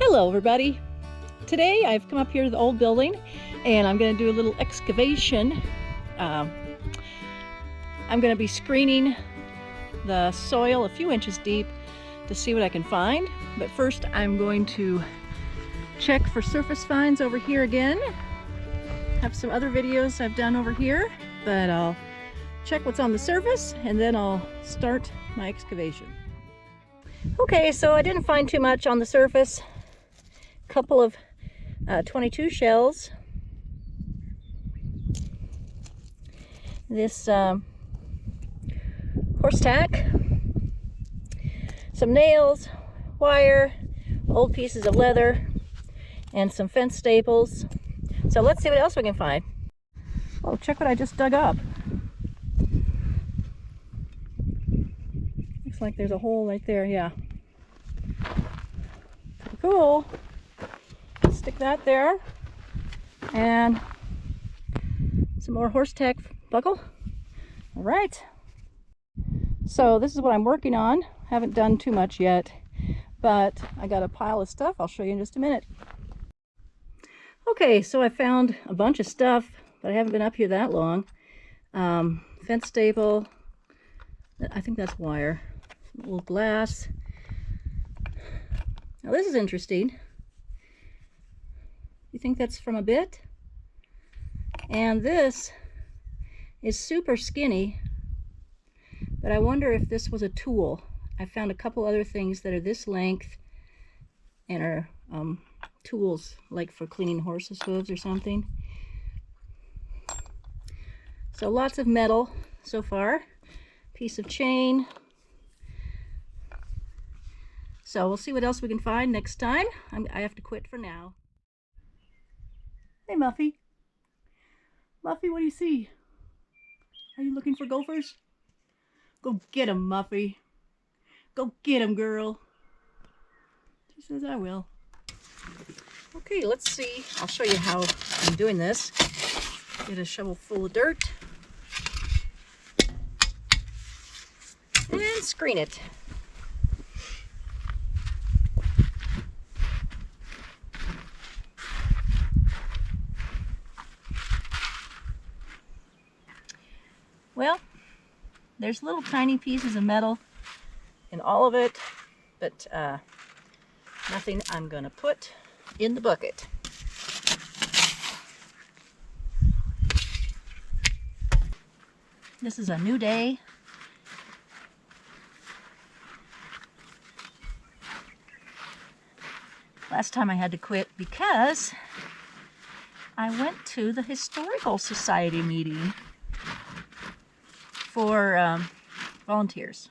Hello everybody! Today I've come up here to the old building and I'm going to do a little excavation. I'm going to be screening the soil a few inches deep to see what I can find. But first I'm going to check for surface finds over here again. Have some other videos I've done over here, but I'll check what's on the surface and then I'll start my excavation. Okay, so I didn't find too much on the surface. Couple of 22 shells. This horse tack, some nails, wire, old pieces of leather, and some fence staples. So let's see what else we can find. Oh, check what I just dug up. Looks like there's a hole right there, yeah. Pretty cool. Stick that there. And some more horse tack buckle. All right. So this is what I'm working on. Haven't done too much yet, but I got a pile of stuff. I'll show you in just a minute. Okay, so I found a bunch of stuff, but I haven't been up here that long. Fence staple. I think that's wire. Some old glass. Now this is interesting. You think that's from a bit? And this is super skinny, but I wonder if this was a tool. I found a couple other things that are this length and are tools, like for cleaning horses' hooves or something. So lots of metal so far. Piece of chain. So we'll see what else we can find next time. I have to quit for now. Hey Muffy. Muffy, what do you see? Are you looking for gophers? Go get 'em, Muffy. Go get 'em, girl. She says I will. Okay, let's see. I'll show you how I'm doing this. Get a shovel full of dirt. And screen it. Well, there's little tiny pieces of metal in all of it, but nothing I'm going to put in the bucket. This is a new day. Last time I had to quit because I went to the Historical Society meeting for volunteers.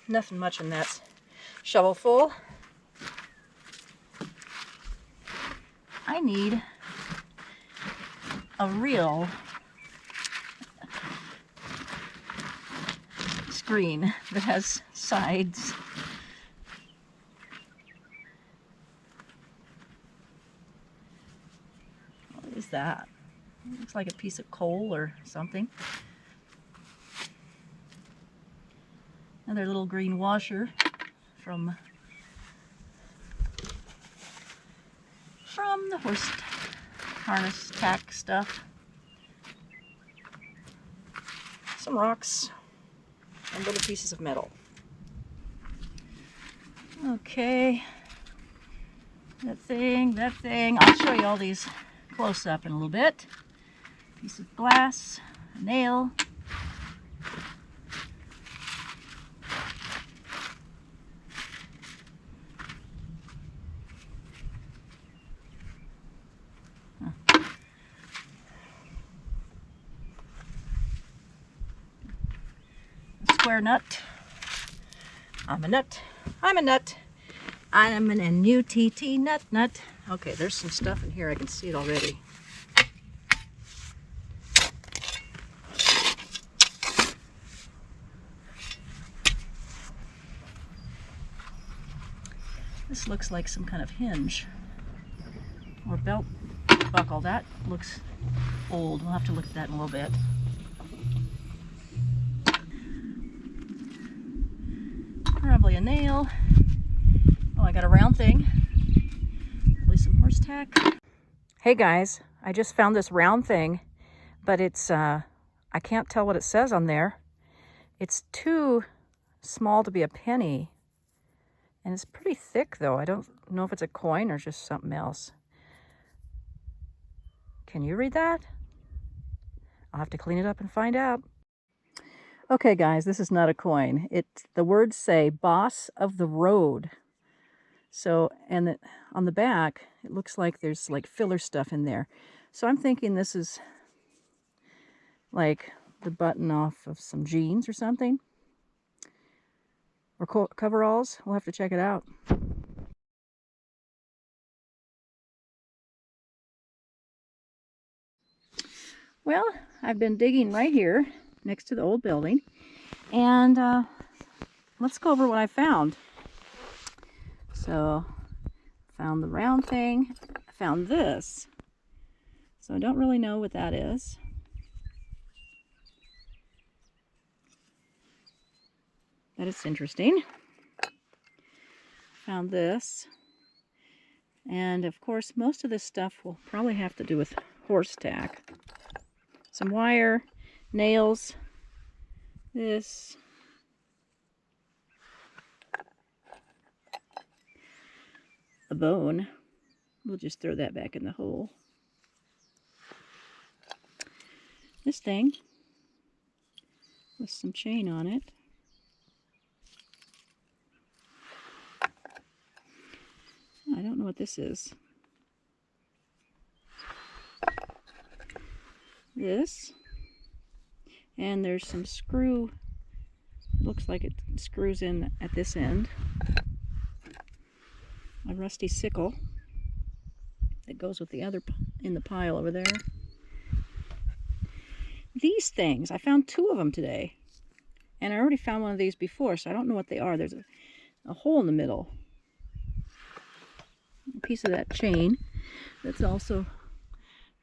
Nothing much in that shovel full. I need a real screen that has sides. What is that? It looks like a piece of coal or something. Another little green washer from the horse harness tack stuff. Some rocks and little pieces of metal. Okay, that thing. I'll show you all these close up in a little bit. Piece of glass, a nail. Square nut. I'm a nut. I'm a nut. I'm an N-U-T-T nut. Okay, there's some stuff in here. I can see it already. This looks like some kind of hinge or belt buckle. That looks old. We'll have to look at that in a little bit. nail. Oh, I got a round thing. Probably some horse tack. Hey guys, I just found this round thing, but it's, I can't tell what it says on there. It's too small to be a penny. And it's pretty thick though. I don't know if it's a coin or just something else. Can you read that? I'll have to clean it up and find out. Okay guys, this is not a coin. The words say boss of the road. So, and on the back, it looks like there's like filler stuff in there. So I'm thinking this is like the button off of some jeans or something. Or coveralls. We'll have to check it out. Well, I've been digging right here next to the old building. And let's go over what I found. So, found the round thing. I found this. So I don't really know what that is. But it's interesting. Found this. And of course, most of this stuff will probably have to do with horse tack. Some wire, nails, this. A bone. We'll just throw that back in the hole. This thing with some chain on it. I don't know what this is. This. And there's some screw. Looks like it screws in at this end. A rusty sickle that goes with the other in the pile over there. These things, I found 2 of them today. And I already found one of these before, so I don't know what they are. There's a hole in the middle. A piece of that chain that's also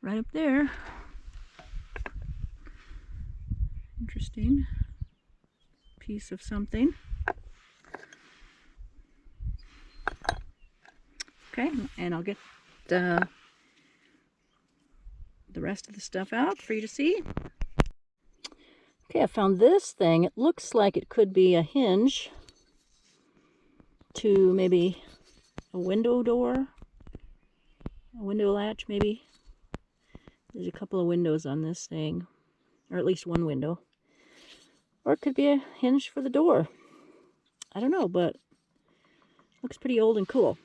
right up there. Interesting. Piece of something. Okay, and I'll get the rest of the stuff out for you to see. Okay, I found this thing. It looks like it could be a hinge to maybe a window door, a window latch maybe. There's a couple of windows on this thing, or at least one window. Or it could be a hinge for the door. I don't know, but looks pretty old and cool.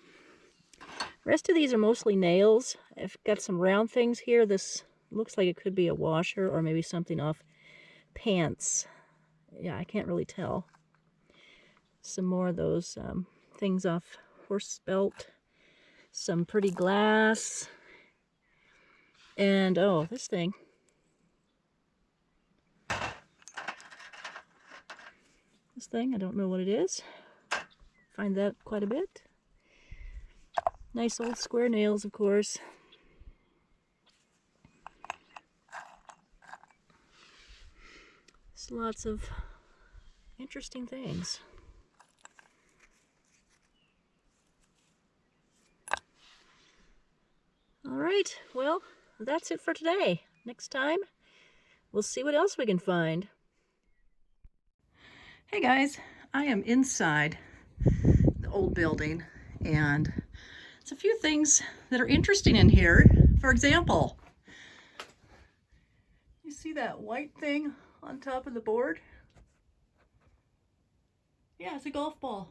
The rest of these are mostly nails. I've got some round things here. This looks like it could be a washer or maybe something off pants. Yeah, I can't really tell. Some more of those things off horse belt. Some pretty glass. And, oh, this thing. This thing, I don't know what it is. Find that quite a bit. Nice old square nails, of course. Just lots of interesting things. All right, well, that's it for today. Next time, we'll see what else we can find. Hey guys, I am inside the old building, and there's a few things that are interesting in here. For example, you see that white thing on top of the board? Yeah, it's a golf ball.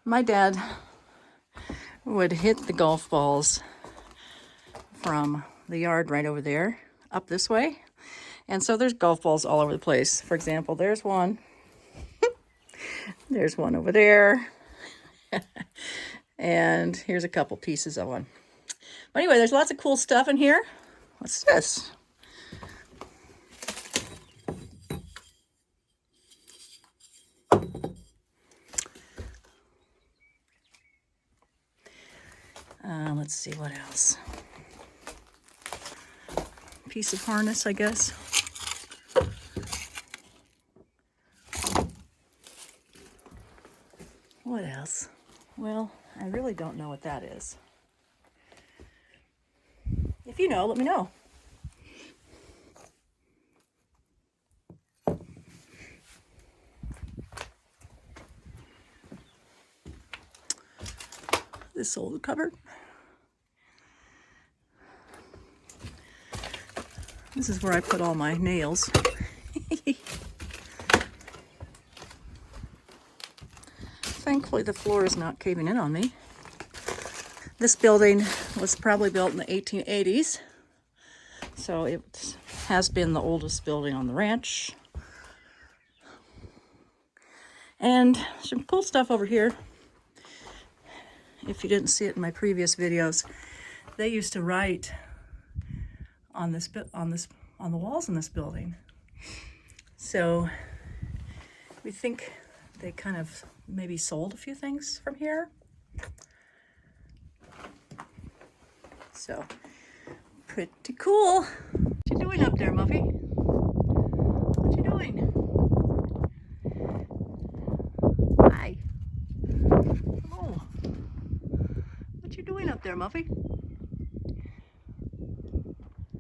My dad would hit the golf balls from the yard right over there, up this way. And so there's golf balls all over the place. For example, there's one. There's one over there. And here's a couple pieces of one. But anyway, there's lots of cool stuff in here. What's this? Let's see what else. Piece of harness, I guess. Yes. Well, I really don't know what that is. If you know, let me know. This old cupboard. This is where I put all my nails. Thankfully, the floor is not caving in on me. This building was probably built in the 1880s, so it has been the oldest building on the ranch. And some cool stuff over here. If you didn't see it in my previous videos, they used to write on the walls in this building. So we think they kind of maybe sold a few things from here. So pretty cool. What you doing up there, Muffy? What you doing? Hi. Oh. What you doing up there, Muffy?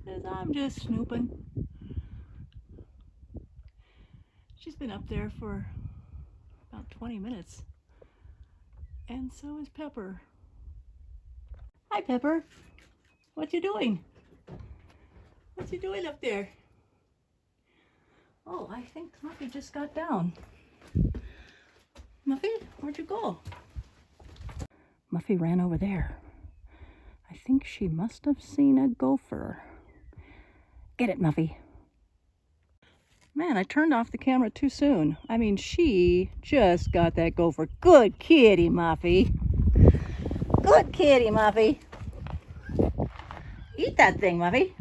Says, I'm just snooping. She's been up there for about 20 minutes. And so is Pepper. Hi, Pepper. What you doing? What you doing up there? Oh, I think Muffy just got down. Muffy, where'd you go? Muffy ran over there. I think she must have seen a gopher. Get it, Muffy. Man, I turned off the camera too soon. I mean, she just got that gopher. Good kitty, Muffy. Good kitty, Muffy. Eat that thing, Muffy.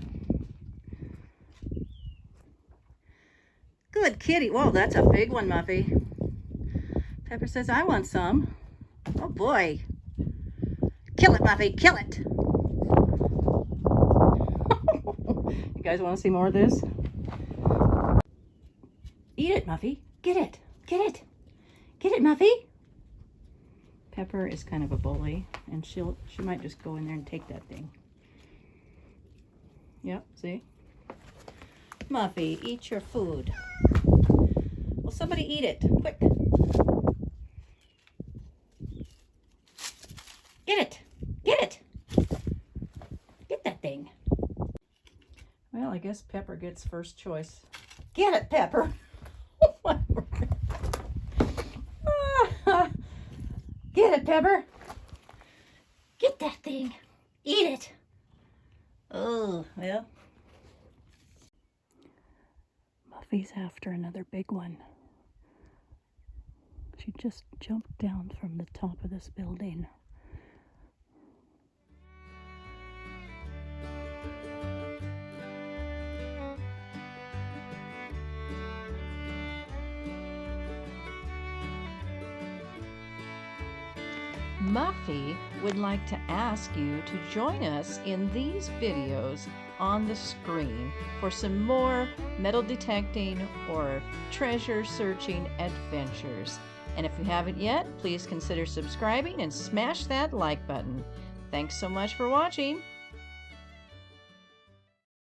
Good kitty. Whoa, that's a big one, Muffy. Pepper says, I want some. Oh, boy. Kill it, Muffy. Kill it. You guys want to see more of this? Eat it, Muffy. Get it. Get it. Get it, Muffy. Pepper is kind of a bully, and she might just go in there and take that thing. Yep, see? Muffy, eat your food. Well, somebody eat it. Quick. Get it. Get it. Get that thing. Well, I guess Pepper gets first choice. Get it, Pepper. Get it, Pepper. Get that thing. Eat it. Oh, well. Muffy's after another big one. She just jumped down from the top of this building. Muffy would like to ask you to join us in these videos on the screen for some more metal detecting or treasure searching adventures. And if you haven't yet, please consider subscribing and smash that like button. Thanks so much for watching.